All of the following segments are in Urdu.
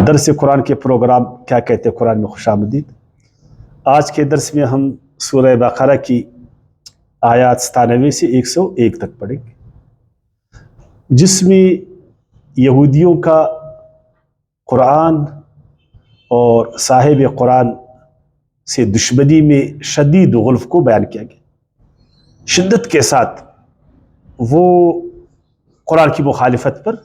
درس قرآن کے پروگرام کیا کہتے ہیں قرآن میں خوش آمدید۔ آج کے درس میں ہم سورہ بقرہ کی آیات 97 سے 101 تک پڑھیں گے، جس میں یہودیوں کا قرآن اور صاحب قرآن سے دشمنی میں شدید غلف کو بیان کیا گیا۔ شدت کے ساتھ وہ قرآن کی مخالفت پر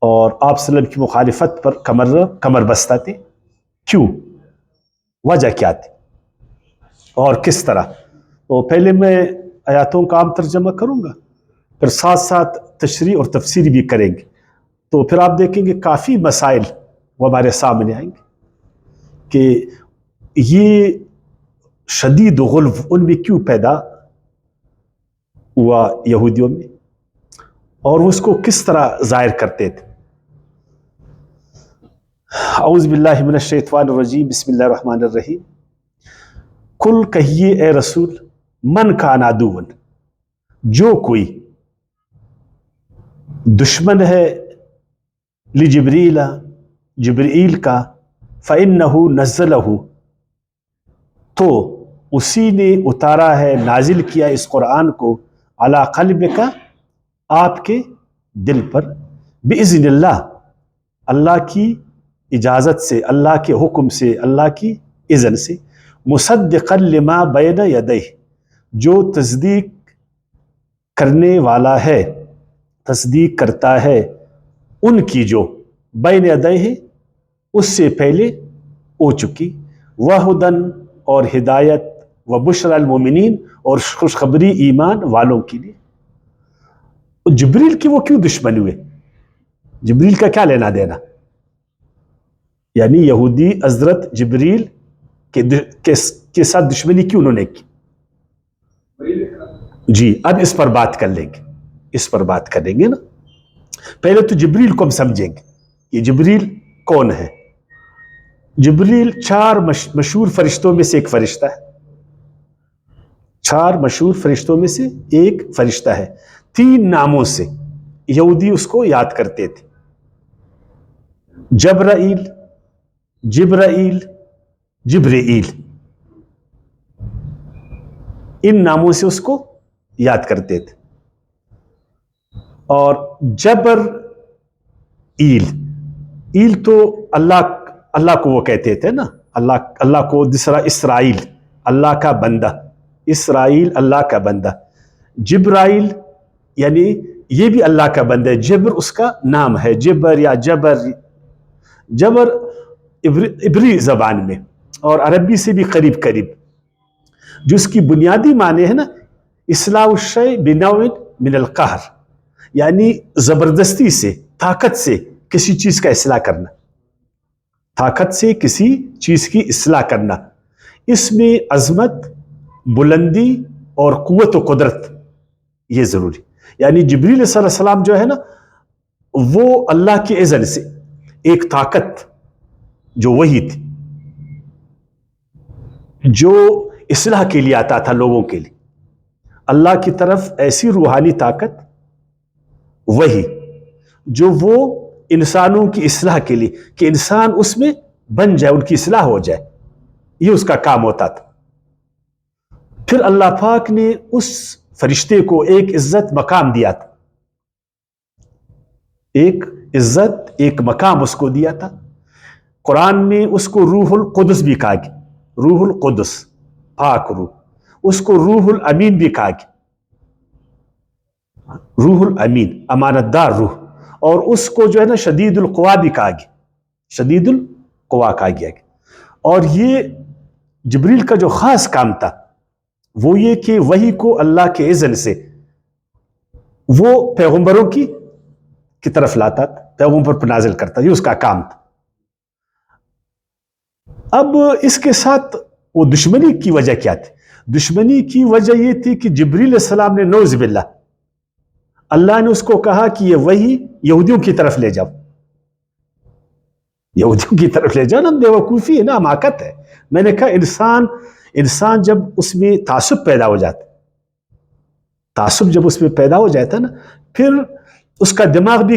اور آپ صلی اللہ علیہ وسلم کی مخالفت پر کمر بستہ تھے۔ کیوں؟ وجہ کیا تھی اور کس طرح؟ تو پہلے میں آیاتوں کا عام ترجمہ کروں گا، پھر ساتھ ساتھ تشریح اور تفسیر بھی کریں گے، تو پھر آپ دیکھیں گے کافی مسائل وہ ہمارے سامنے آئیں گے کہ یہ شدید غلف ان میں کیوں پیدا ہوا یہودیوں میں، اور وہ اس کو کس طرح ظاہر کرتے تھے۔ اعوذ باللہ من الشیطان الرجیم، بسم اللہ الرحمن الرحیم۔ کل کہیے اے رسول، من کان عدون، جو کوئی دشمن ہے لجبریل، جبرائیل کا، فإنہ نزلہ، تو اسی نے اتارا ہے، نازل کیا اس قرآن کو، علی قلبک، آپ کے دل پر، بإذن اللہ، اللہ کی اجازت سے، اللہ کے حکم سے، اللہ کی اذن سے، مصدقا لما بین یدیہ، جو تصدیق کرنے والا ہے، تصدیق کرتا ہے ان کی جو بین یدیہ اس سے پہلے ہو چکی، وہدن، اور ہدایت، وبشر المومنین، اور خوشخبری ایمان والوں کے لیے۔ جبریل کی وہ کیوں دشمن ہوئے؟ جبریل کا کیا لینا دینا؟ یعنی یہودی حضرت جبریل کے ساتھ دشمنی کیوں انہوں نے کی؟ جی اب اس پر بات کر لیں گے، اس پر بات کریں گے نا۔ پہلے تو جبریل کو ہم سمجھیں گے، یہ جبریل کون ہے؟ جبریل 4 مشہور فرشتوں میں سے ایک فرشتہ ہے، 4 مشہور فرشتوں میں سے ایک فرشتہ ہے۔ 3 ناموں سے یہودی اس کو یاد کرتے تھے، جبرائیل، جبرائیل، جبرائیل، ان ناموں سے اس کو یاد کرتے تھے۔ اور جبر ایل، ایل تو اللہ کو وہ کہتے تھے نا، اللہ کو، دوسرا اسرائیل، اللہ کا بندہ، اسرائیل اللہ کا بندہ۔ جبرائیل یعنی یہ بھی اللہ کا بندہ ہے، جبر اس کا نام ہے، جبر یا جبر، جبر عبری زبان میں اور عربی سے بھی قریب قریب، جو اس کی بنیادی معنی ہے نا، اصلاح الشیء بنوع من القہر، یعنی زبردستی سے، طاقت سے کسی چیز کا اصلاح کرنا، طاقت سے کسی چیز کی اصلاح کرنا۔ اس میں عظمت، بلندی اور قوت و قدرت یہ ضروری، یعنی جبریل صلی اللہ علیہ وسلم جو ہے نا، وہ اللہ کے اذن سے ایک طاقت جو وہی تھی، جو اصلاح کے لیے آتا تھا لوگوں کے لیے، اللہ کی طرف ایسی روحانی طاقت وہی جو وہ انسانوں کی اصلاح کے لیے، کہ انسان اس میں بن جائے، ان کی اصلاح ہو جائے، یہ اس کا کام ہوتا تھا۔ پھر اللہ پاک نے اس فرشتے کو ایک عزت مقام دیا تھا، ایک عزت، ایک مقام اس کو دیا تھا۔ قرآن میں اس کو روح القدس بھی کہا گیا، روح القدس، پاک روح، اس کو روح الامین بھی کہا گیا، روح الامین، امانت دار روح، اور اس کو جو ہے نا شدید القوا بھی کہا گیا، شدید القوا کہا گیا۔ اور یہ جبریل کا جو خاص کام تھا وہ یہ کہ وحی کو اللہ کے اذن سے وہ پیغمبروں کی طرف لاتا تھا، پیغمبر پر نازل کرتا، یہ اس کا کام تھا۔ اب اس کے ساتھ وہ دشمنی کی وجہ کیا تھی؟ دشمنی کی وجہ یہ تھی کہ جبریل علیہ السلام نے، نعوذ باللہ، اللہ نے اس کو کہا کہ یہ وحی یہودیوں کی طرف لے جاؤ، یہودیوں کی طرف لے جاؤ نا، بیوقوفی ہے نا، حماقت ہے۔ میں نے کہا انسان جب اس میں تعصب پیدا ہو جاتا، تعصب جب اس میں پیدا ہو جاتا نا، پھر اس کا دماغ بھی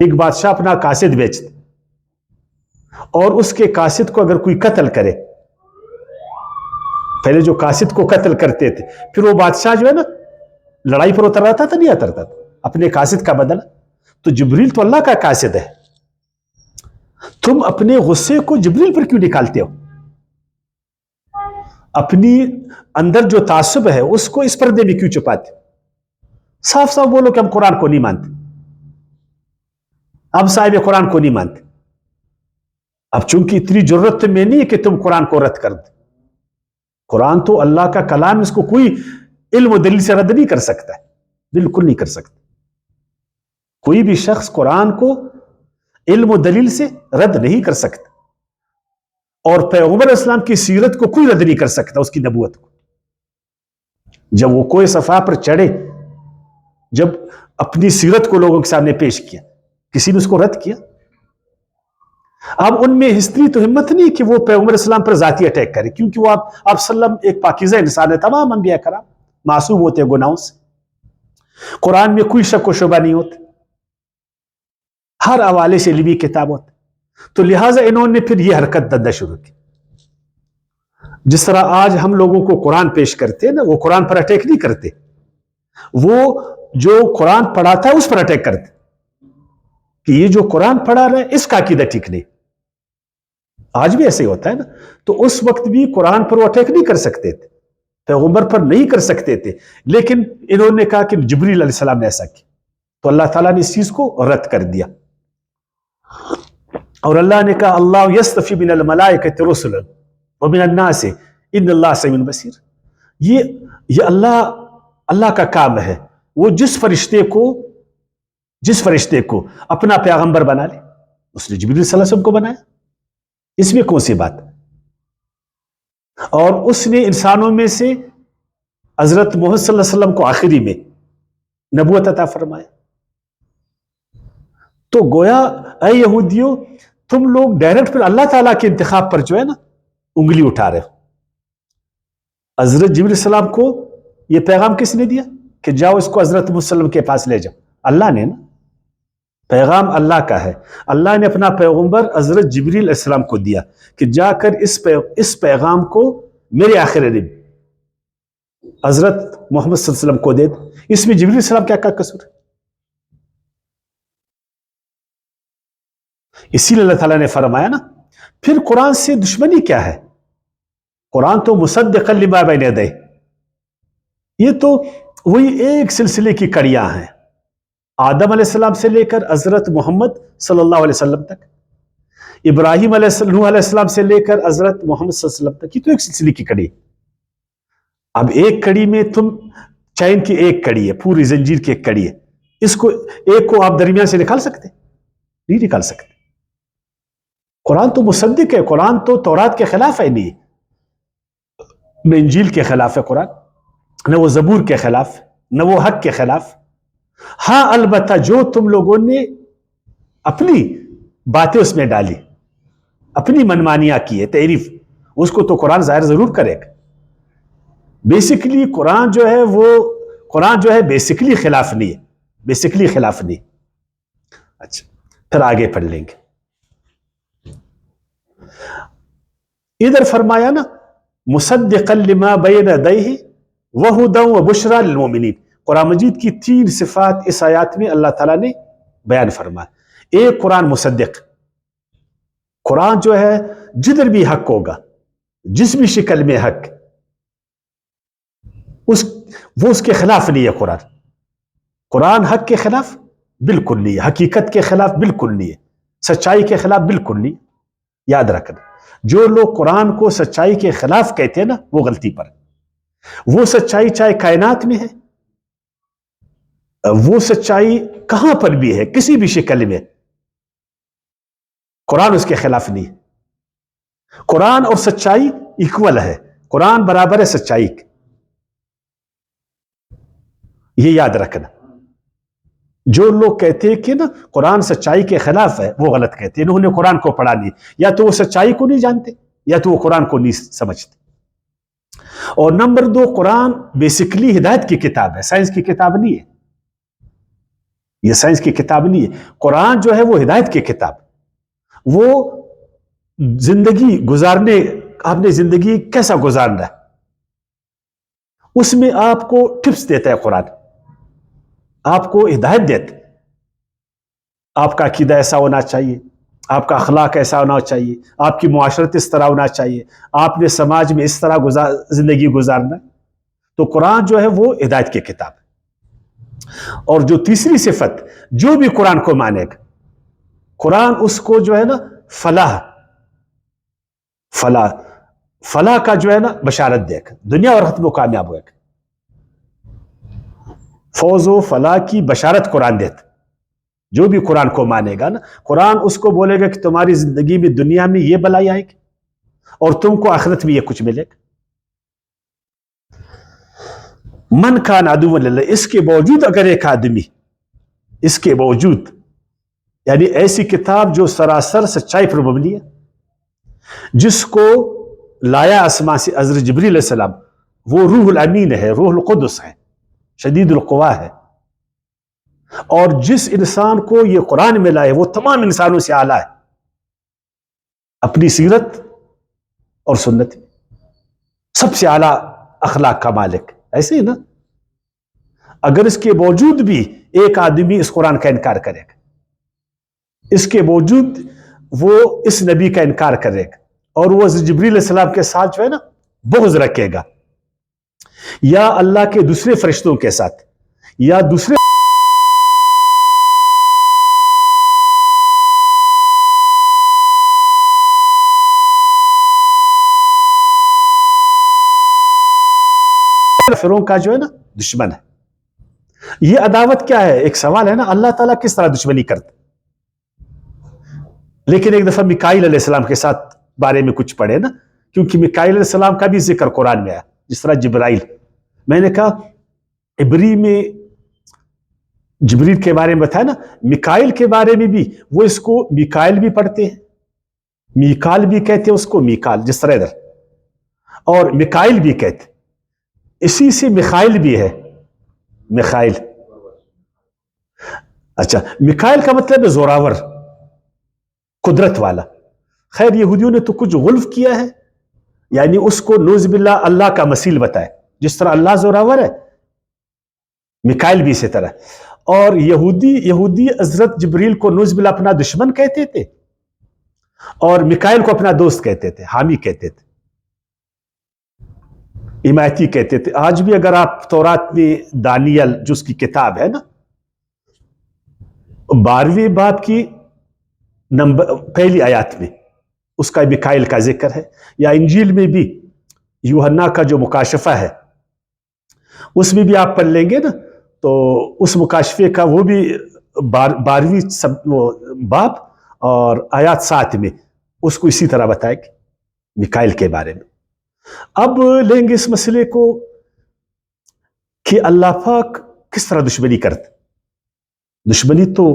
ایک بادشاہ اپنا قاصد بیچتے اور اس کے قاصد کو اگر کوئی قتل کرے، پہلے جو قاصد کو قتل کرتے تھے پھر وہ بادشاہ جو ہے نا لڑائی پر اترتا تھا نہیں اترتا تھا اپنے قاصد کا بدلہ. تو جبریل تو اللہ کا قاصد ہے، تم اپنے غصے کو جبریل پر کیوں نکالتے ہو؟ اپنی اندر جو تعصب ہے اس کو اس پردے میں کیوں چھپاتے؟ صاف صاف بولو کہ ہم قرآن کو نہیں مانتے، اب صاحب قرآن کو نہیں مانتے. اب چونکہ اتنی ضرورت میں نہیں ہے کہ تم قرآن کو رد کر دو. قرآن تو اللہ کا کلام، اس کو کوئی علم و دلیل سے رد نہیں کر سکتا ہے، بالکل نہیں کر سکتا. کوئی بھی شخص قرآن کو علم و دلیل سے رد نہیں کر سکتا، اور پیغمبر اسلام کی سیرت کو کوئی رد نہیں کر سکتا، اس کی نبوت کو. جب وہ کوئی صفحہ پر چڑھے، جب اپنی سیرت کو لوگوں کے سامنے پیش کیا، کسی نے اس کو رد کیا؟ اب ان میں ہسٹری تو ہمت نہیں کہ وہ پیغمبر اسلام پر ذاتی اٹیک کرے، کیونکہ وہ آپ سلم ایک پاکیزہ انسان ہے، تمام انبیاء کرام معصوم ہوتے ہیں گناہوں سے، قرآن میں کوئی شک و شبہ نہیں ہوتا، ہر حوالے سے علمی کتاب ہوتا. تو لہٰذا انہوں نے پھر یہ حرکت دندہ شروع کی. جس طرح آج ہم لوگوں کو قرآن پیش کرتے ہیں نا، وہ قرآن پر اٹیک نہیں کرتے، وہ جو قرآن پڑھاتا ہے اس پر اٹیک کرتے کہ یہ جو قرآن پڑھا رہا ہے اس کا عقیدہ ٹھیک نہیں. آج بھی ایسے ہی ہوتا ہے نا. تو اس وقت بھی قرآن پر وہ اٹیک نہیں کر سکتے تھے، پیغمبر پر نہیں کر سکتے تھے، لیکن انہوں نے کہا کہ جبریل علیہ السلام نے ایسا کیا، تو اللہ تعالیٰ نے اس چیز کو رد کر دیا. اور اللہ نے کہا اللہ یستفی من الملائکۃ رسلا ومن الناس ان اللہ سمیع بصیر. یہ اللہ کا کام ہے، وہ جس فرشتے کو اپنا پیغمبر بنا لے. اس نے جبریل صلی اللہ علیہ وسلم کو بنایا، اس میں کون سی بات؟ اور اس نے انسانوں میں سے حضرت محمد صلی اللہ علیہ وسلم کو آخری میں نبوت عطا فرمایا. تو گویا اے یہودیوں، تم لوگ ڈائریکٹ پھر اللہ تعالیٰ کے انتخاب پر جو ہے نا انگلی اٹھا رہے ہو. حضرت جبریل السلام کو یہ پیغام کس نے دیا کہ جاؤ اس کو حضرت محمد صلی اللہ علیہ وسلم کے پاس لے جاؤ؟ اللہ نے نا. پیغام اللہ کا ہے، اللہ نے اپنا پیغمبر حضرت جبریل علیہ السلام کو دیا کہ جا کر اس پیغام کو میرے آخر نبی حضرت محمد صلی اللہ علیہ وسلم کو دے دو. اس میں جبریل علیہ السلام کیا قصور ہے؟ اسی لیے اللہ تعالیٰ نے فرمایا نا، پھر قرآن سے دشمنی کیا ہے؟ قرآن تو مصدقا لما بین یدیہ، یہ تو وہی ایک سلسلے کی کڑیاں ہیں، آدم علیہ السلام سے لے کر حضرت محمد صلی اللہ علیہ وسلم تک، ابراہیم نوح علیہ السلام سے لے کر حضرت محمد صلی اللہ علیہ وسلم تک، یہ تو ایک سلسلے کی کڑی. اب ایک کڑی میں تم چین کی ایک کڑی ہے، پوری زنجیر کی ایک کڑی ہے، اس کو ایک کو آپ درمیان سے نکال سکتے؟ نہیں نکال سکتے. قرآن تو مصدق ہے، قرآن تو تورات کے خلاف ہے نہیں، نہ انجیل کے خلاف ہے قرآن، نہ وہ زبور کے خلاف، نہ وہ حق کے خلاف. ہاں البتہ جو تم لوگوں نے اپنی باتیں اس میں ڈالی، اپنی منمانیاں کی ہے، تحریف، اس کو تو قرآن ظاہر ضرور کرے گا. بیسیکلی قرآن جو ہے بیسیکلی خلاف نہیں ہے، بیسیکلی خلاف نہیں. اچھا پھر آگے پڑھ لیں گے. ادھر فرمایا نا مصدقا لما بین یدیہ وہدی وبشریٰ للمؤمنین. قرآن مجید کی 3 صفات اس آیات میں اللہ تعالیٰ نے بیان فرمایا. ایک، قرآن مصدق، قرآن جو ہے جدھر بھی حق ہوگا، جس بھی شکل میں حق، وہ اس کے خلاف نہیں ہے. قرآن حق کے خلاف بالکل نہیں ہے، حقیقت کے خلاف بالکل نہیں ہے، سچائی کے خلاف بالکل نہیں. یاد رکھنا، جو لوگ قرآن کو سچائی کے خلاف کہتے ہیں نا، وہ غلطی پر. وہ سچائی چاہے کائنات میں ہے، وہ سچائی کہاں پر بھی ہے، کسی بھی شکل میں، قرآن اس کے خلاف نہیں ہے. قرآن اور سچائی ایکول ہے، قرآن برابر ہے سچائی کے، یہ یاد رکھنا. جو لوگ کہتے ہیں کہ نا قرآن سچائی کے خلاف ہے، وہ غلط کہتے ہیں. انہوں نے قرآن کو پڑھا نہیں، یا تو وہ سچائی کو نہیں جانتے، یا تو وہ قرآن کو نہیں سمجھتے. اور نمبر 2، قرآن بیسیکلی ہدایت کی کتاب ہے، سائنس کی کتاب نہیں ہے. یہ سائنس کی کتاب نہیں ہے. قرآن جو ہے وہ ہدایت کی کتاب, وہ زندگی گزارنے, آپ نے زندگی کیسا گزارنا ہے اس میں آپ کو ٹپس دیتا ہے قرآن, آپ کو ہدایت دیتا ہے. آپ کا عقیدہ ایسا ہونا چاہیے, آپ کا اخلاق ایسا ہونا چاہیے, آپ کی معاشرت اس طرح ہونا چاہیے, آپ نے سماج میں اس طرح زندگی گزارنا ہے. تو قرآن جو ہے وہ ہدایت کی کتاب ہے. اور جو تیسری صفت, جو بھی قرآن کو مانے گا, قرآن اس کو جو ہے نا فلاح فلاح فلاح کا جو ہے نا بشارت دے گا, دنیا اور آخرت میں کامیاب ہوئے گا. فوز و فلاح کی بشارت قرآن دیتا. جو بھی قرآن کو مانے گا نا, قرآن اس کو بولے گا کہ تمہاری زندگی میں دنیا میں یہ بلائی آئے گی اور تم کو آخرت میں یہ کچھ ملے گا. من کان عدو للہ, اس کے باوجود اگر ایک آدمی, اس کے باوجود یعنی ایسی کتاب جو سراسر سچائی پر مبنی ہے, جس کو لایا آسمان سے حضرت جبریل علیہ السلام, وہ روح الامین ہے, روح القدس ہے, شدید القوا ہے, اور جس انسان کو یہ قرآن ملا ہے وہ تمام انسانوں سے اعلیٰ ہے اپنی سیرت اور سنت میں, سب سے اعلیٰ اخلاق کا مالک. ایسے ہی نا, اگر اس کے باوجود بھی ایک آدمی اس قرآن کا انکار کرے گا, اس کے باوجود وہ اس نبی کا انکار کرے گا, اور وہ جبریل علیہ السلام کے ساتھ جو ہے نا بغض رکھے گا, یا اللہ کے دوسرے فرشتوں کے ساتھ, یا دوسرے فرعون کا جو ہے نا دشمن ہے. یہ عداوت کیا ہے؟ ایک سوال ہے نا, اللہ تعالیٰ کس طرح دشمنی کرتا؟ لیکن ایک دفعہ میکائیل علیہ السلام کے ساتھ بارے میں کچھ پڑھے نا, کیونکہ میکائیل علیہ السلام کا بھی ذکر قرآن میں آیا جس طرح جبرائیل. میں نے کہا عبری میں جبریل کے بارے میں بتایا نا, میکائیل کے بارے میں بھی وہ اس کو میکائیل بھی پڑھتے ہیں, میکال بھی کہتے ہیں اس کو, میکال جس طرح ادھر, اور میکائیل بھی کہتے. اسی سے میخائیل بھی ہے, میخائیل. اچھا, میخائیل کا مطلب ہے زوراور, قدرت والا. خیر یہودیوں نے تو کچھ غلف کیا ہے, یعنی اس کو نعوذ باللہ اللہ کا مثیل بتائے. جس طرح اللہ زوراور ہے, میخائیل بھی اسی طرح. اور یہودی حضرت جبریل کو نعوذ باللہ اپنا دشمن کہتے تھے, اور میخائیل کو اپنا دوست کہتے تھے, حامی کہتے تھے, حمایتی کہتے تھے. آج بھی اگر آپ تورات میں دانیل جو اس کی کتاب ہے نا 12ویں باب کی پہلی آیات میں اس کا میکائیل کا ذکر ہے, یا انجیل میں بھی یوحنا کا جو مکاشفہ ہے اس میں بھی آپ پڑھ لیں گے نا, تو اس مکاشفے کا وہ بھی 12ویں باب اور آیات 7 میں اس کو اسی طرح بتائے گا میکائیل کے بارے میں. اب لیں گے اس مسئلے کو کہ اللہ پاک کس طرح دشمنی کرتا. دشمنی تو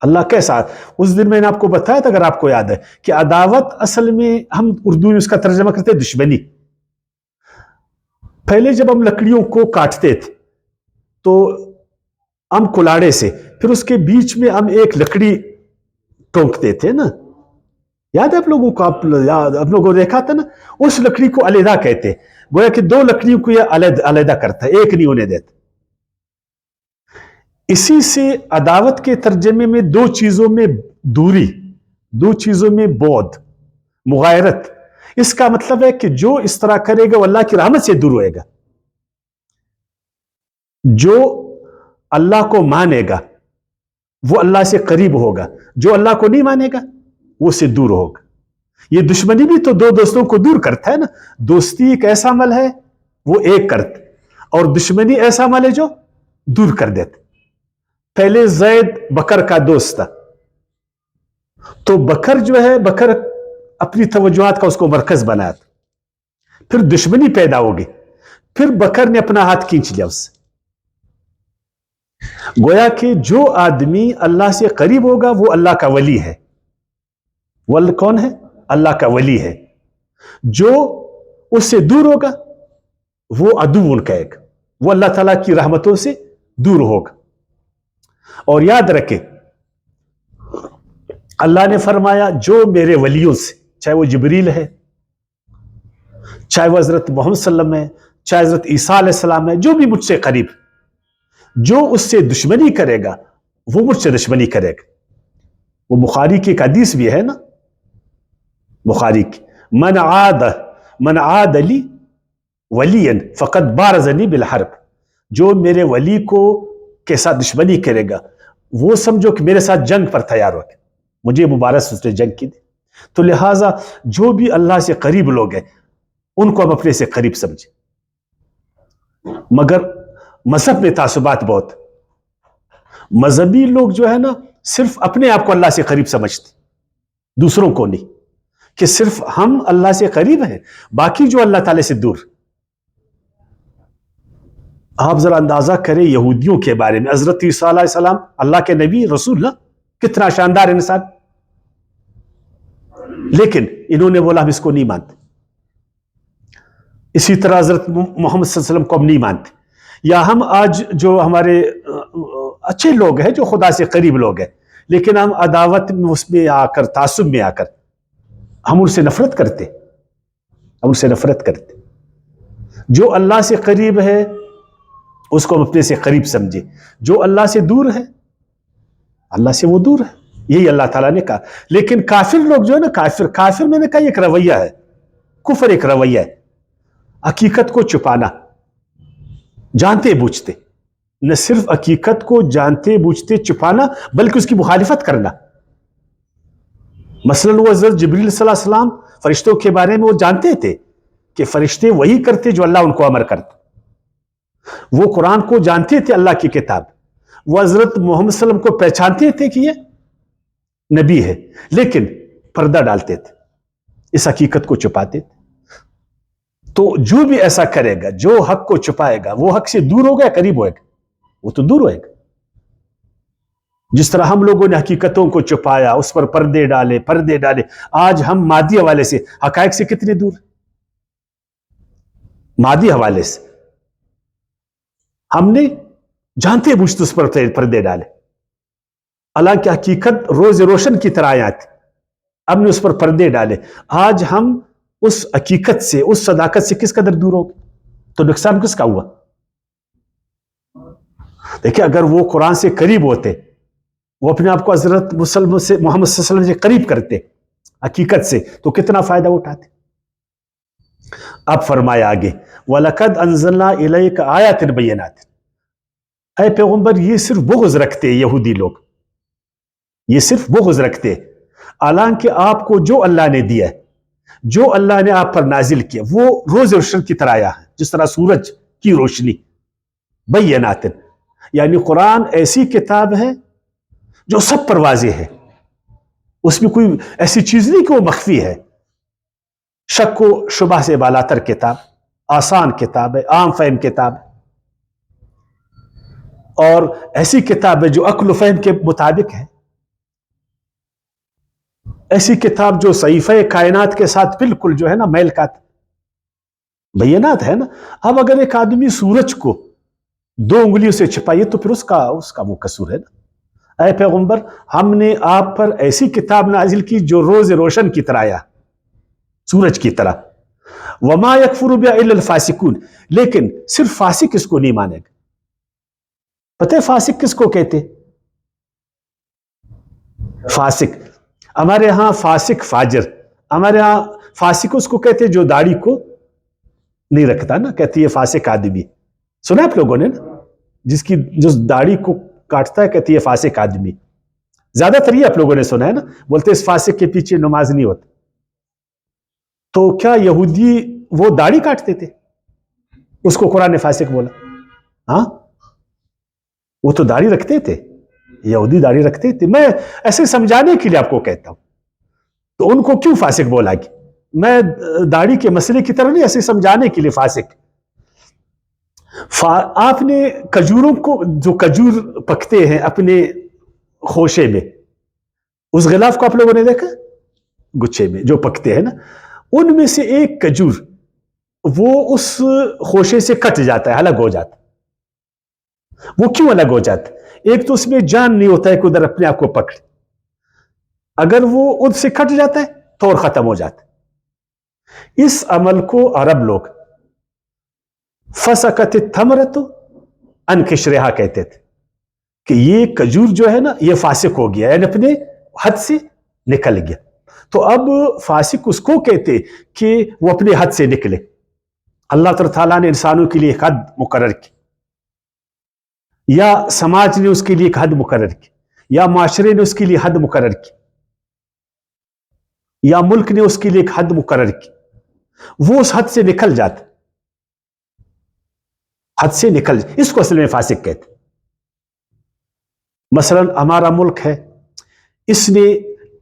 اللہ کیسا, اس دن میں نے آپ کو بتایا تھا اگر آپ کو یاد ہے کہ عداوت اصل میں ہم اردو میں اس کا ترجمہ کرتے ہیں دشمنی. پہلے جب ہم لکڑیوں کو کاٹتے تھے تو ہم کلاڑے سے, پھر اس کے بیچ میں ہم ایک لکڑی ٹونکتے تھے نا, یاد ہے آپ لوگوں کو؟ آپ لوگوں نے دیکھا تھا نا, اس لکڑی کو علیحدہ کہتے, گویا کہ دو لکڑیوں کو یہ علیحدہ کرتا ہے, ایک نہیں ہونے دیتا. اسی سے عداوت کے ترجمے میں دو چیزوں میں دوری, دو چیزوں میں بعد, مغایرت. اس کا مطلب ہے کہ جو اس طرح کرے گا وہ اللہ کی رحمت سے دور ہوئے گا, جو اللہ کو مانے گا وہ اللہ سے قریب ہوگا, جو اللہ کو نہیں مانے گا وہ سے دور ہوگا. یہ دشمنی بھی تو دو دوستوں کو دور کرتا ہے نا. دوستی ایک ایسا عمل ہے وہ ایک کرتا, اور دشمنی ایسا عمل ہے جو دور کر دیتا. پہلے زید بکر کا دوست تھا, تو بکر جو ہے, بکر اپنی توجہات کا اس کو مرکز بنایا تھا, پھر دشمنی پیدا ہوگی, پھر بکر نے اپنا ہاتھ کھینچ لیا اس سے. گویا کہ جو آدمی اللہ سے قریب ہوگا وہ اللہ کا ولی ہے. کون ہے؟ اللہ کا ولی ہے. جو اس سے دور ہوگا وہ عدو کہے گا, وہ اللہ تعالیٰ کی رحمتوں سے دور ہوگا. اور یاد رکھیں اللہ نے فرمایا جو میرے ولیوں سے، چاہے وہ جبریل ہے، چاہے وہ حضرت محمد صلی اللہ علیہ وسلم ہے، چاہے حضرت عیسیٰ علیہ السلام ہے، جو بھی مجھ سے قریب، جو اس سے دشمنی کرے گا وہ مجھ سے دشمنی کرے گا. وہ بخاری کی ایک حدیث بھی ہے نا، بخاری کی، من عاد لی ولیا فقد بارزنی بالحرب، جو میرے ولی کو کے ساتھ دشمنی کرے گا وہ سمجھو کہ میرے ساتھ جنگ پر تیار ہو گیا، مجھے مبارز اس نے جنگ کی دی. تو لہٰذا جو بھی اللہ سے قریب لوگ ہیں ان کو ہم اپنے سے قریب سمجھیں. مگر مذہب میں تعصبات بہت، مذہبی لوگ جو ہے نا صرف اپنے آپ کو اللہ سے قریب سمجھتے، دوسروں کو نہیں، کہ صرف ہم اللہ سے قریب ہیں، باقی جو اللہ تعالی سے دور. آپ ذرا اندازہ کریں یہودیوں کے بارے میں، حضرت عیسیٰ علیہ السلام اللہ کے نبی رسول اللہ، کتنا شاندار انسان، لیکن انہوں نے بولا ہم اس کو نہیں مانتے. اسی طرح حضرت محمد صلی اللہ علیہ وسلم کو ہم نہیں مانتے. یا ہم آج جو ہمارے اچھے لوگ ہیں، جو خدا سے قریب لوگ ہیں، لیکن ہم عداوت میں اس میں آ کر، تعصب میں آ کر ہم ان سے نفرت کرتے، ہم ان سے نفرت کرتے. جو اللہ سے قریب ہے اس کو ہم اپنے سے قریب سمجھے، جو اللہ سے دور ہے اللہ سے وہ دور ہے، یہی اللہ تعالیٰ نے کہا. لیکن کافر لوگ جو ہے نا، کافر میں نے کہا ایک رویہ ہے، کفر ایک رویہ ہے، حقیقت کو چھپانا جانتے بوجھتے، نہ صرف حقیقت کو جانتے بوجھتے چھپانا بلکہ اس کی مخالفت کرنا. مثلا وہ حضرت جبریل صلی اللہ علیہ وسلم فرشتوں کے بارے میں وہ جانتے تھے کہ فرشتے وہی کرتے جو اللہ ان کو امر کرتا، وہ قرآن کو جانتے تھے اللہ کی کتاب، وہ حضرت محمد صلی اللہ علیہ وسلم کو پہچانتے تھے کہ یہ نبی ہے، لیکن پردہ ڈالتے تھے، اس حقیقت کو چھپاتے تھے. تو جو بھی ایسا کرے گا، جو حق کو چھپائے گا، وہ حق سے دور ہوگا یا قریب ہوئے گا؟ وہ تو دور ہوئے گا. جس طرح ہم لوگوں نے حقیقتوں کو چھپایا، اس پر پردے ڈالے، آج ہم مادی حوالے سے حقائق سے کتنے دور، مادی حوالے سے ہم نے جانتے بوجھتے اس پر پردے ڈالے، حالانکہ حقیقت روز روشن کی طرح آتی، ہم نے اس پر پردے ڈالے. آج ہم اس حقیقت سے، اس صداقت سے کس قدر دور ہو گئے، تو نقصان کس کا ہوا؟ دیکھیں اگر وہ قرآن سے قریب ہوتے، وہ اپنے آپ کو حضرت محمد صلی اللہ علیہ وسلم سے قریب کرتے حقیقت سے، تو کتنا فائدہ اٹھاتے. اب فرمایا آگے وَلَقَدْ أَنزَلْنَا إِلَيْكَ آيَاتٍ بَيِّنَاتٍ، اے پیغمبر یہ صرف بغض رکھتے یہودی لوگ، یہ صرف بغض رکھتے، حالانکہ آپ کو جو اللہ نے دیا ہے، جو اللہ نے آپ پر نازل کیا وہ روز روشن کی طرح آیا ہے، جس طرح سورج کی روشنی. بینات یعنی قرآن ایسی کتاب ہے جو سب پر واضح ہے، اس میں کوئی ایسی چیز نہیں کہ وہ مخفی ہے. شک و شبہ سے بالاتر کتاب، آسان کتاب ہے، عام فہم کتاب ہے، اور ایسی کتاب ہے جو عقل و فہم کے مطابق ہے، ایسی کتاب جو صحیفہ کائنات کے ساتھ بالکل جو ہے نا میل کا بینات ہے نا. اب اگر ایک آدمی سورج کو 2 انگلیوں سے چھپائیے تو پھر اس کا وہ قصور ہے نا. اے پیغمبر ہم نے آپ پر ایسی کتاب نازل کی جو روز روشن کی طرح آیا، سورج کی طرح. وما یکفر بہا الا الفاسقون، لیکن صرف فاسق اس کو نہیں مانے گا. پتہ ہے فاسق کس کو کہتے؟ فاسق ہمارے ہاں فاسق فاجر، ہمارے ہاں فاسق اس کو کہتے جو داڑھی کو نہیں رکھتا نا، کہتے یہ فاسق آدمی. سنا آپ لوگوں نے نا، جو داڑھی کو کاٹتا ہے کہتے یہ فاسق آدمی. زیادہ تر یہ آپ لوگوں نے سنا ہے نا، بولتے اس فاسق کے پیچھے نماز نہیں ہوتی. تو کیا یہودی وہ داڑھی کاٹتے تھے؟ اس کو قرآن نے فاسق بولا؟ ہاں وہ تو داڑھی رکھتے تھے، یہودی داڑھی رکھتے تھے. میں ایسے سمجھانے کے لیے آپ کو کہتا ہوں، تو ان کو کیوں فاسق بولا کہ میں داڑھی کے مسئلے کی طرح نہیں، ایسے سمجھانے کے لیے فاسق. آپ نے کھجوروں کو، جو کھجور پکتے ہیں اپنے خوشے میں، اس غلاف کو آپ لوگوں نے دیکھا گچھے میں جو پکتے ہیں نا، ان میں سے ایک کھجور وہ اس خوشے سے کٹ جاتا ہے، الگ ہو جاتا ہے. وہ کیوں الگ ہو جاتا ہے؟ ایک تو اس میں جان نہیں ہوتا ہے کہ ادھر اپنے آپ کو پکڑے، اگر وہ ادھر سے کٹ جاتا ہے تو اور ختم ہو جاتا ہے۔ اس عمل کو عرب لوگ فسقت التمرۃ عن قشرھا کہتے تھے کہ یہ کھجور جو ہے نا یہ فاسق ہو گیا، یعنی اپنے حد سے نکل گیا۔ تو اب فاسق اس کو کہتے کہ وہ اپنے حد سے نکلے۔ اللہ تعالیٰ نے انسانوں کے لیے ایک حد مقرر کی، یا سماج نے اس کے لیے ایک حد مقرر کی، یا معاشرے نے اس کے لیے حد مقرر کی، یا ملک نے اس کے لیے ایک حد مقرر کی، وہ اس حد سے نکل جاتا، حد سے نکل، اس کو اصل میں فاسق کہتے۔ مثلا ہمارا ملک ہے، اس نے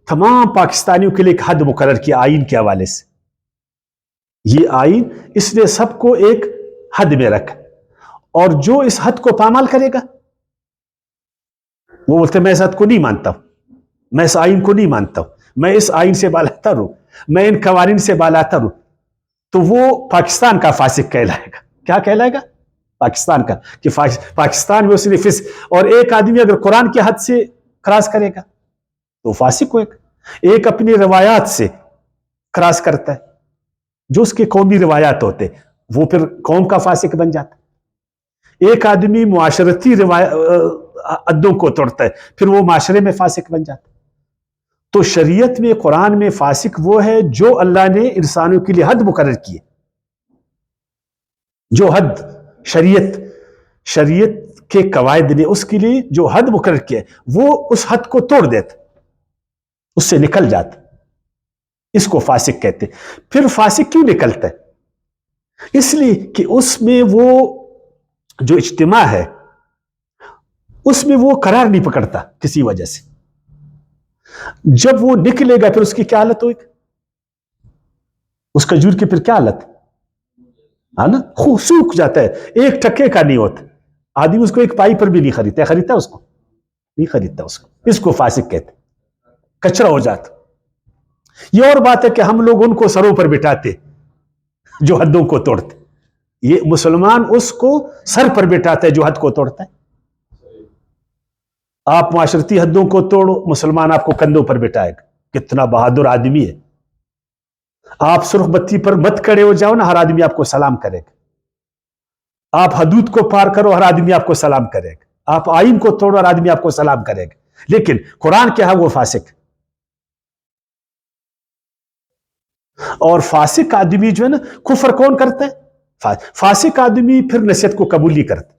تمام پاکستانیوں کے لیے ایک حد مقرر کیا آئین کے حوالے سے۔ یہ آئین اس نے سب کو ایک حد میں رکھا، اور جو اس حد کو پامال کرے گا وہ بولتے میں اس حد کو نہیں مانتا ہوں، میں اس آئین کو نہیں مانتا ہوں، میں اس آئین سے بالاتر ہوں، میں ان قوانین سے بالاتر ہوں، تو وہ پاکستان کا فاسق کہلائے گا۔ کیا کہلائے گا؟ پاکستان کا، کہ پاکستان میں اس نے اور ایک آدمی اگر قرآن کی حد سے کراس کرے گا تو فاسق ہوئے گا۔ ایک اپنی روایات سے کراس کرتا ہے، جو اس کے قومی روایات ہوتے، وہ پھر قوم کا فاسق بن جاتا ہے۔ ایک آدمی معاشرتی حدوں کو توڑتا ہے، پھر وہ معاشرے میں فاسق بن جاتا ہے۔ تو شریعت میں، قرآن میں فاسق وہ ہے جو اللہ نے انسانوں کے لیے حد مقرر کی ہے، جو حد شریعت کے قواعد نے اس کے لیے جو حد مقرر کیا ہے، وہ اس حد کو توڑ دیتا، اس سے نکل جاتا، اس کو فاسق کہتے۔ پھر فاسق کیوں نکلتا ہے؟ اس لیے کہ اس میں وہ جو اجتماع ہے اس میں وہ قرار نہیں پکڑتا کسی وجہ سے۔ جب وہ نکلے گا پھر اس کی کیا حالت ہوگی؟ اس کھجور کی پھر کیا حالت ہے نا؟ سوکھ جاتا ہے، ایک ٹکے کا نہیں ہوتا، آدمی اس کو ایک پائی پر بھی نہیں خریدتا، خریدتا اس کو نہیں خریدتا، اس کو فاسق کہتے، کچرا ہو جاتا۔ یہ اور بات ہے کہ ہم لوگ ان کو سروں پر بٹھاتے جو حدوں کو توڑتے، یہ مسلمان اس کو سر پر بٹھاتا ہے جو حد کو توڑتا ہے۔ آپ معاشرتی حدوں کو توڑو، مسلمان آپ کو کندھوں پر بٹھائے گا، کتنا بہادر آدمی ہے۔ آپ سرخ بتی پر مت کھڑے ہو جاؤ نا، ہر آدمی آپ کو سلام کرے گا۔ آپ حدود کو پار کرو، ہر آدمی آپ کو سلام کرے گا۔ آپ آئین کو توڑو، ہر آدمی آپ کو سلام کرے گا۔ لیکن قرآن کیا ہے؟ وہ فاسق۔ اور فاسق آدمی جو ہے نا، کفر کون کرتا ہے؟ فاسق آدمی پھر نصیحت کو قبول نہیں کرتا،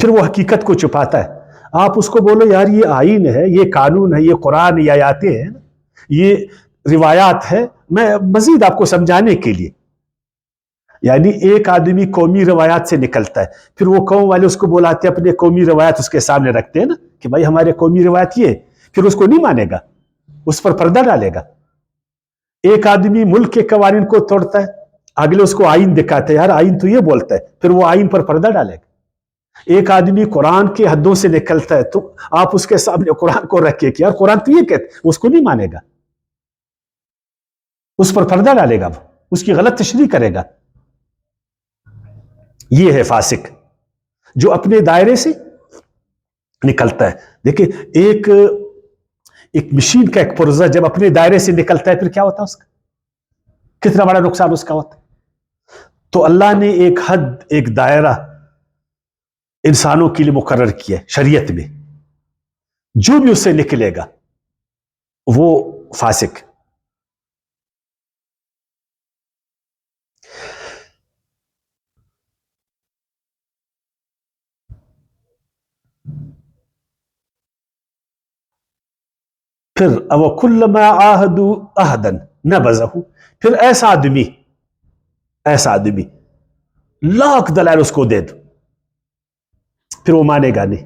پھر وہ حقیقت کو چھپاتا ہے۔ آپ اس کو بولو یار یہ آئین ہے، یہ قانون ہے، یہ قرآن، یہ آیاتیں ہیں، یہ روایات ہے، میں مزید آپ کو سمجھانے کے لیے، یعنی ایک آدمی قومی روایات سے نکلتا ہے، پھر وہ قوم والے اس کو بلاتے ہیں، اپنے قومی روایات اس کے سامنے رکھتے ہیں نا کہ بھائی ہمارے قومی روایت یہ، پھر اس کو نہیں مانے گا، اس پر پردہ ڈالے گا۔ ایک آدمی ملک کے قوانین کو توڑتا ہے، اگلے اس کو آئین دکھاتے ہیں، یار آئین تو یہ بولتا ہے، پھر وہ آئین پر پردہ ڈالے گا۔ ایک آدمی قرآن کے حدوں سے نکلتا ہے تو آپ اس کے سامنے قرآن کو رکھے کہ یار قرآن تو یہ کہتے، اس کو نہیں مانے گا، اس پر پردہ ڈالے گا، اس کی غلط تشریح کرے گا۔ یہ ہے فاسق جو اپنے دائرے سے نکلتا ہے۔ دیکھیں ایک مشین کا ایک پرزہ جب اپنے دائرے سے نکلتا ہے پھر کیا ہوتا ہے اس کا؟ کتنا بڑا نقصان اس کا ہوتا ہے۔ تو اللہ نے ایک حد، ایک دائرہ انسانوں کے لیے مقرر کیا ہے شریعت میں، جو بھی اس سے نکلے گا وہ فاسق۔ پھر وَكُلَّمَا عَاهَدُوا عَهْدًا نَبَذَهُ، پھر ایسا آدمی لاکھ دلائل اس کو دے دو پھر وہ مانے گا نہیں،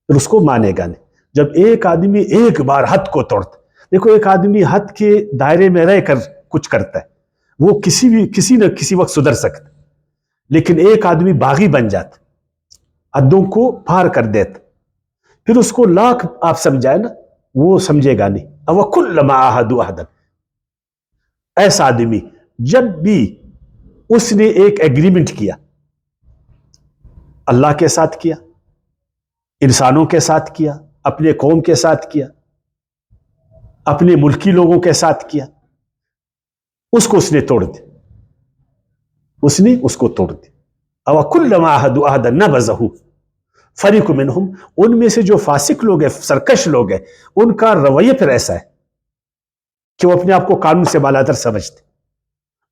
پھر اس کو مانے گا نہیں۔ جب ایک آدمی ایک بار حد کو توڑتا، دیکھو ایک آدمی حد کے دائرے میں رہ کر کچھ کرتا ہے، وہ کسی نہ کسی وقت سدھر سکتا، لیکن ایک آدمی باغی بن جاتا، حدوں کو پار کر دیتا، پھر اس کو لاکھ آپ سمجھائے نا وہ سمجھے گا نہیں۔ وَكُلَّمَا عَاهَدُوا عَهْدًا، ایسا آدمی جب بھی اس نے ایک ایگریمنٹ کیا، اللہ کے ساتھ کیا، انسانوں کے ساتھ کیا، اپنے قوم کے ساتھ کیا، اپنے ملکی لوگوں کے ساتھ کیا، اس کو اس نے توڑ دیا، اس نے اس کو توڑ دیا۔ او کلما عہدوا عہدا نبذہ فریق منہم، ان میں سے جو فاسق لوگ ہیں، سرکش لوگ ہیں، ان کا رویہ پھر ایسا ہے کہ وہ اپنے آپ کو قانون سے بالاتر سمجھتے،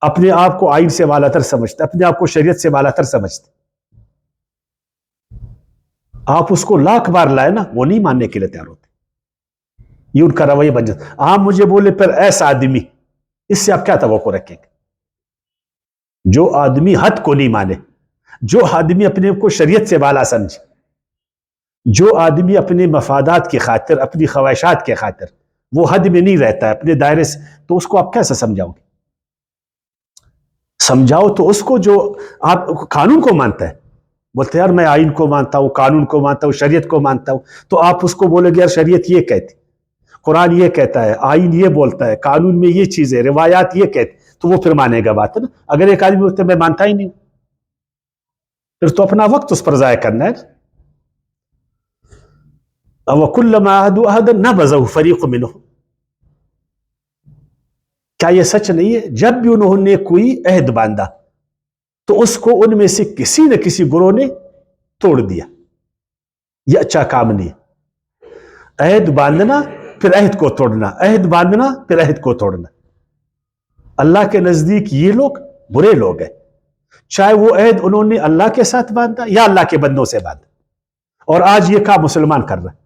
اپنے آپ کو آئین سے بالاتر سمجھتے، اپنے آپ کو شریعت سے بالاتر سمجھتے۔ آپ اس کو لاکھ بار لائے نا، وہ نہیں ماننے کے لیے تیار ہوتے، یہ ان کا رویہ بن جاتا۔ آپ مجھے بولے پھر ایسا آدمی، اس سے آپ کیا توقع رکھیں گے؟ جو آدمی حد کو نہیں مانے، جو آدمی اپنے کو شریعت سے بالا سمجھے، جو آدمی اپنے مفادات کی خاطر، اپنی خواہشات کے خاطر وہ حد میں نہیں رہتا ہے اپنے دائرے سے، تو اس کو آپ کیسے سمجھاؤ گے؟ سمجھاؤ تو اس کو جو آپ قانون کو مانتا ہے، بولتے یار میں آئین کو مانتا ہوں، قانون کو مانتا ہوں، شریعت کو مانتا ہوں، تو آپ اس کو بولے گے یار شریعت یہ کہتی، قرآن یہ کہتا ہے، آئین یہ بولتا ہے، قانون میں یہ چیز ہے، روایات یہ کہتی، تو وہ پھر مانے گا بات ہے نا۔ اگر ایک آدمی بولتے میں مانتا ہی نہیں، پھر تو اپنا وقت اس پر ضائع کرنا ہے۔ وَكُلَّمَا عَهَدُوا عَهْدًا نَبَذَهُ فَرِيقٌ مِّنْهُمْ، کیا یہ سچ نہیں ہے؟ جب بھی انہوں نے کوئی عہد باندھا تو اس کو ان میں سے کسی نہ کسی گروہ نے توڑ دیا۔ یہ اچھا کام نہیں ہے، عہد باندھنا پھر عہد کو توڑنا، عہد باندھنا پھر عہد کو توڑنا۔ اللہ کے نزدیک یہ لوگ برے لوگ ہیں، چاہے وہ عہد انہوں نے اللہ کے ساتھ باندھا یا اللہ کے بندوں سے باندھا، اور آج یہ کام مسلمان کر رہا ہے،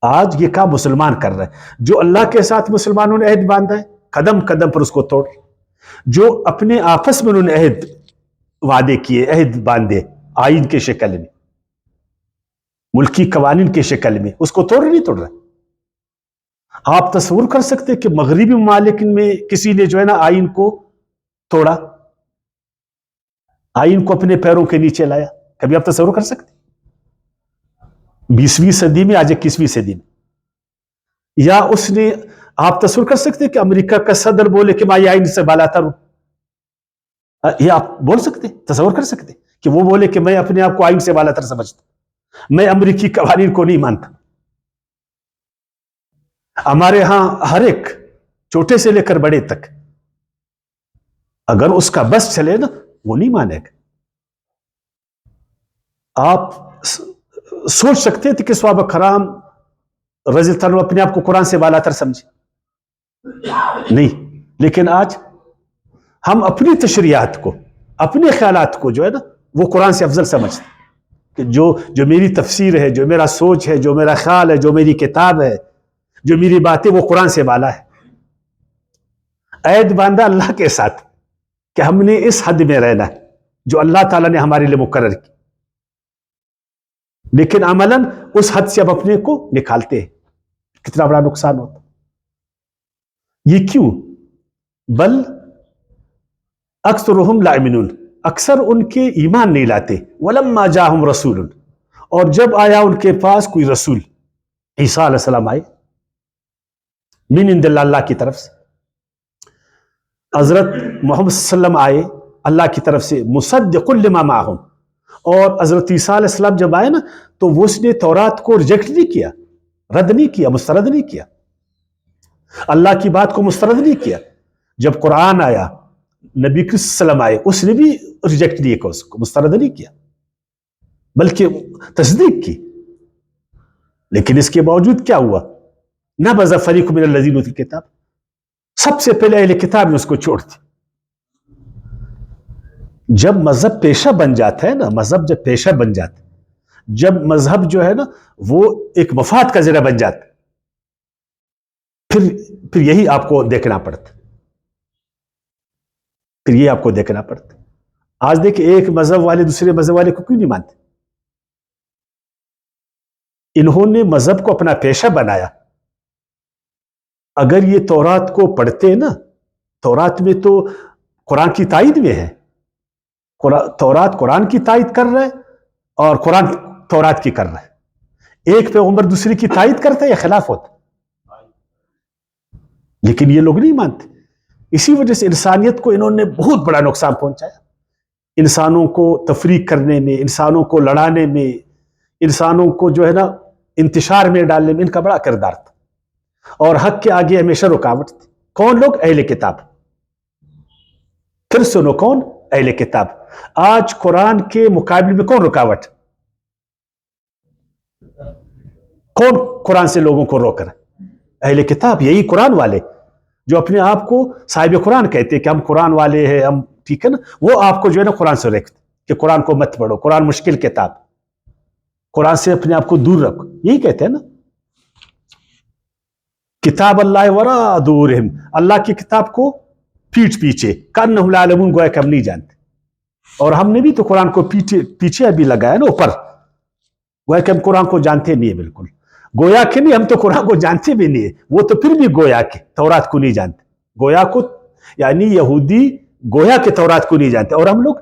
آج یہ کام مسلمان کر رہا ہے۔ جو اللہ کے ساتھ مسلمانوں نے عہد باندھا ہے، قدم قدم پر اس کو توڑ، جو اپنے آپس میں انہوں نے عہد وعدے کیے، عہد باندھے آئین کے شکل میں، ملکی قوانین کے شکل میں، اس کو توڑ نہیں توڑ رہا۔ آپ تصور کر سکتے کہ مغربی ممالک میں کسی نے جو ہے نا آئین کو توڑا، آئین کو اپنے پیروں کے نیچے لایا؟ کبھی آپ تصور کر سکتے؟ 20ویں صدی میں، آج 21ویں صدی میں؟ یا اس نے، آپ تصور کر سکتے کہ امریکہ کا صدر بولے کہ میں آئین سے بالاتر ہوں؟ یہ آپ بول سکتے، تصور کر سکتے کہ وہ بولے کہ میں اپنے آپ کو آئین سے بالاتر سمجھتا، میں امریکی قوانین کو نہیں مانتا؟ ہمارے ہاں ہر ایک چھوٹے سے لے کر بڑے تک اگر اس کا بس چلے نا، وہ نہیں مانے گا۔ آپ سوچ سکتے تھے کہ صحابہ کرام رضی اللہ عنہ اپنے آپ کو قرآن سے بالاتر سمجھے؟ نہیں، لیکن آج ہم اپنی تشریعات کو، اپنے خیالات کو جو ہے نا وہ قرآن سے افضل سمجھتے کہ جو میری تفسیر ہے، جو میرا سوچ ہے، جو میرا خیال ہے، جو میری کتاب ہے، جو میری باتیں، وہ قرآن سے بالا ہے۔ عہد باندھا اللہ کے ساتھ کہ ہم نے اس حد میں رہنا ہے جو اللہ تعالیٰ نے ہمارے لیے مقرر کی، لیکن عملاً اس حد سے اب اپنے کو نکالتے ہیں، کتنا بڑا نقصان ہوتا۔ یہ کیوں؟ بل اکثرهم لا یؤمنون، اکثر ان کے ایمان نہیں لاتے۔ ولما جاءہم رسول، اور جب آیا ان کے پاس کوئی رسول، عیسیٰ علیہ السلام آئے، من عند اللہ، اللہ کی طرف سے، حضرت محمد صلی اللہ علیہ وسلم آئے اللہ کی طرف سے، مصدق لما معہم، اور حضرت عیسیٰ علیہ السلام جب آئے نا تو وہ اس نے تورات کو ریجیکٹ نہیں کیا، رد نہیں کیا، مسترد نہیں کیا، اللہ کی بات کو مسترد نہیں کیا۔ جب قرآن آیا، نبی کریم صلی اللہ علیہ وسلم آئے، اس نے بھی ریجیکٹ نہیں کیا، اس کو مسترد نہیں کیا، بلکہ تصدیق کی۔ لیکن اس کے باوجود کیا ہوا؟ نبذ فریق من الذین اوتوا الکتاب، سب سے پہلے اہل کتاب نے اس کو چھوڑ دی۔ جب مذہب پیشہ بن جاتا ہے نا، مذہب جب پیشہ بن جاتا ہے، جب مذہب جو ہے نا وہ ایک مفاد کا ذریعہ بن جاتا ہے، پھر یہی آپ کو دیکھنا پڑتا، پھر یہ آپ کو دیکھنا پڑتا۔ آج دیکھیں ایک مذہب والے دوسرے مذہب والے کو کیوں نہیں مانتے؟ انہوں نے مذہب کو اپنا پیشہ بنایا۔ اگر یہ تورات کو پڑھتے نا، تورات میں تو قرآن کی تائید میں ہے، تورات قرآن کی تائید کر رہا ہے اور قرآن تورات کی کر رہا ہے، ایک پیغمبر دوسری کی تائید کرتا ہے یا خلاف ہوتا ہے؟ لیکن یہ لوگ نہیں مانتے۔ اسی وجہ سے انسانیت کو انہوں نے بہت بڑا نقصان پہنچایا، انسانوں کو تفریق کرنے میں، انسانوں کو لڑانے میں، انسانوں کو جو ہے نا انتشار میں ڈالنے میں ان کا بڑا کردار تھا، اور حق کے آگے ہمیشہ رکاوٹ تھی۔ کون لوگ؟ اہل کتاب۔ پھر سنو، کون؟ اہل کتاب۔ آج قرآن کے مقابلے میں کون رکاوٹ؟ کون قرآن سے لوگوں کو روک رہا ہے؟ اہل کتاب، یہی قرآن والے جو اپنے آپ کو صاحب قرآن کہتے کہ ہم قرآن والے ہیں، ہم ٹھیک ہے نا، وہ آپ کو جو ہے نا قرآن سے روکتے کہ قرآن کو مت پڑھو، قرآن مشکل کتاب، قرآن سے اپنے آپ کو دور رکھو، یہی کہتے ہیں نا، کتاب اللہ ورا ظہورہم، اللہ کی کتاب کو پیٹھ پیچھے، کانہم لا یعلمون، گویا کہ ہم نہیں جانتے۔ اور ہم نے بھی تو قرآن کو پیچھے ابھی لگایا نا اوپر، گویا کہ ہم قرآن کو جانتے نہیں ہیں، بالکل گویا کہ نہیں، ہم تو قرآن کو جانتے بھی نہیں ہے، وہ تو پھر بھی گویا کہ تورات کو نہیں جانتے، گویا کو یعنی یہودی گویا کہ تورات کو نہیں جانتے، اور ہم لوگ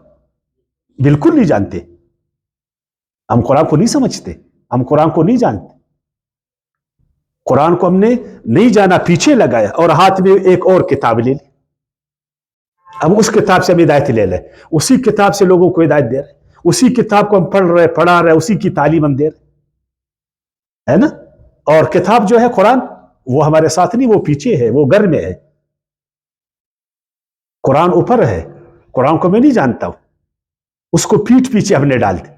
بالکل نہیں جانتے، ہم قرآن کو نہیں سمجھتے، ہم قرآن کو نہیں جانتے، قرآن کو ہم نے نہیں جانا، پیچھے لگایا اور ہاتھ میں ایک اور کتاب لے لی، اب اس کتاب سے ہم ہدایت لے لیں، اسی کتاب سے لوگوں کو ہدایت دے رہے، اسی کتاب کو ہم پڑھ رہے، پڑھا رہے، اسی کی تعلیم ہم دے رہے، ہے نا؟ اور کتاب جو ہے قرآن، وہ ہمارے ساتھ نہیں، وہ پیچھے ہے، وہ گھر میں ہے، قرآن اوپر ہے، قرآن کو میں نہیں جانتا ہوں، اس کو پیٹھ پیچھے ہم نے ڈال دی،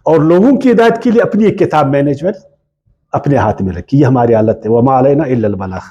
اور لوگوں کی ہدایت کے لیے اپنی ایک کتاب مینجمنٹ اپنے ہاتھ میں رکھی، یہ ہماری حالت ہے، وما علینا الا البلاغ۔